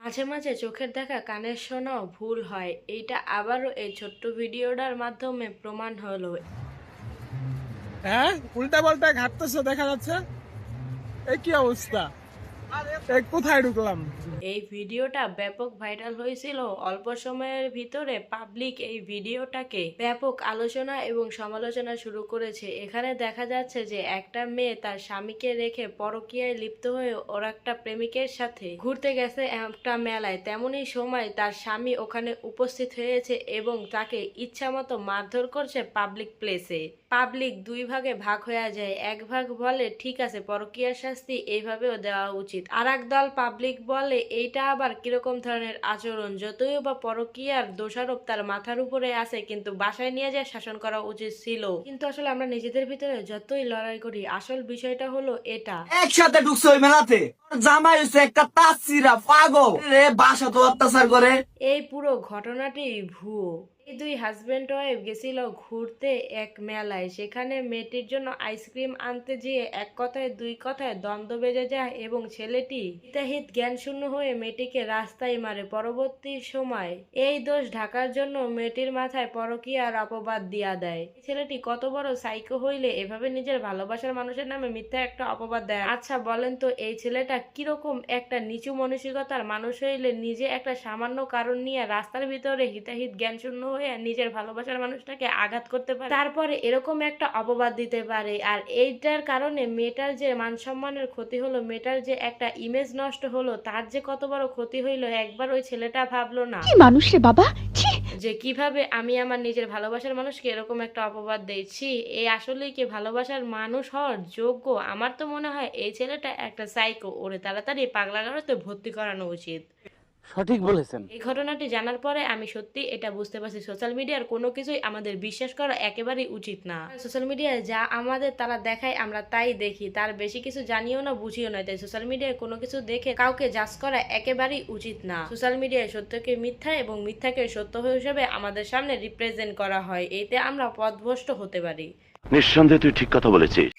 মাঝে মাঝে চোখের দেখা কানের শোনাও ভুল হয়, এইটা আবারও এই ছোট্ট ভিডিওটার মাধ্যমে প্রমাণ হলো। হ্যাঁ, উল্টা পাল্টা ঘাটতেছে দেখা যাচ্ছে। এই কি অবস্থা? কোথায় ঢুকলাম? এই ভিডিওটা ব্যাপক ভাইরাল হয়েছিল। অল্প সময়ের ভিতরে পাবলিক এই ভিডিওটাকে ব্যাপক আলোচনা এবং সমালোচনা শুরু করেছে। এখানে দেখা যাচ্ছে যে একটা মেয়ে তার স্বামীকে রেখে পরকীয়ায় লিপ্ত হয়ে ওর একটা প্রেমিকের সাথে ঘুরতে গেছে একটা মেলায়। তেমনই সময় তার স্বামী ওখানে উপস্থিত হয়েছে এবং তাকে ইচ্ছামতো মারধর করছে পাবলিক প্লেসে। পাবলিক দুই ভাগে ভাগ হয়ে যায়। এক ভাগ বলে ঠিক আছে, পরকীয়ার শাস্তি এইভাবেও দেওয়া উচিত। আর এক দল পাবলিক বলে এইটা আবার কিরকম ধরনের আচরণ, যতই বা পরকীয়ার দোষারোপ তার মাথার উপরে আছে, কিন্তু বাসায় নিয়ে যায় শাসন করা উচিত ছিল। কিন্তু আসলে আমরা নিজেদের ভিতরে যতই লড়াই করি, আসল বিষয়টা হলো এটা। একসাথে ঢুকছে ওই মেলাতে, জামাই হচ্ছে একটা তাসিরা পাগল রে, বাসা তো অত্যাচার করে। এই পুরো ঘটনাটি ভুয়ো। এই দুই হাজবেন্ড ওয়াইফ গেছিল ঘুরতে এক মেলায়। সেখানে মেয়েটির জন্য আইসক্রিম আনতে যেয়ে এক কথায় দুই কথায় দ্বন্দ্ব বেজে যায় এবং ছেলেটি হিতাহিত জ্ঞান শূন্য হয়ে মেয়েটিকে রাস্তায় মারে। পরবর্তী সময় এই দোষ ঢাকার জন্য মেয়েটির মাথায় পরকীয়ার অপবাদ দিয়া দেয়। ছেলেটি কত বড় সাইকো হইলে এভাবে নিজের ভালোবাসার মানুষের নামে মিথ্যা একটা অপবাদ দেয়? আচ্ছা বলেন তো, এই ছেলেটা কিরকম একটা নিচু মানসিকতার মানুষ হইলে নিজে একটা সামান্য কারণ নিয়ে রাস্তার ভিতরে হিতাহিত জ্ঞান শূন্য হয়ে নিজের ভালোবাসার মানুষটাকে আঘাত করতে পারে, তারপরে এরকম একটা অপবাদ দিতে পারে? আর এইটার কারণে মেয়েটার যে মান সম্মানের ক্ষতি হলো, মেয়েটার যে একটা ইমেজ নষ্ট হলো, তার যে কত বড় ক্ষতি হইলো, একবার ওই ছেলেটা ভাবলো না কি মানুষ রে বাবা, ছি! যে কিভাবে আমি আমার নিজের ভালোবাসার মানুষকে এরকম একটা অপবাদ দিয়েছি? এই আসলেই কি ভালোবাসার মানুষ হওয়ার যোগ্য? আমার তো মনে হয় এই ছেলেটা একটা সাইকো, ওরে তাড়াতাড়ি পাগলাগারোতে ভর্তি করানো উচিত। সঠিক বলেছেন। এই ঘটনাটি জানার পরে আমি সত্যি এটা বুঝতে পারছি, সোশ্যাল মিডিয়ার কোনো কিছুই আমাদের বিশ্বাস করা একেবারেই উচিত না। সোশ্যাল মিডিয়ায় যা আমাদের তারা দেখায় আমরা তাই দেখি, তার বেশি কিছু জানিও না বুঝিও না। তাই সোশ্যাল মিডিয়ায় কোনো কিছু দেখে কাউকে জাজ করা একেবারেই উচিত না। সোশ্যাল মিডিয়ায় সত্যকে মিথ্যা এবং মিথ্যাকে সত্য হিসেবে আমাদের সামনে রিপ্রেজেন্ট করা হয়, এতে আমরা পথভ্রষ্ট হতে পারি। নিঃসন্দেহে তুই ঠিক কথা বলেছিস।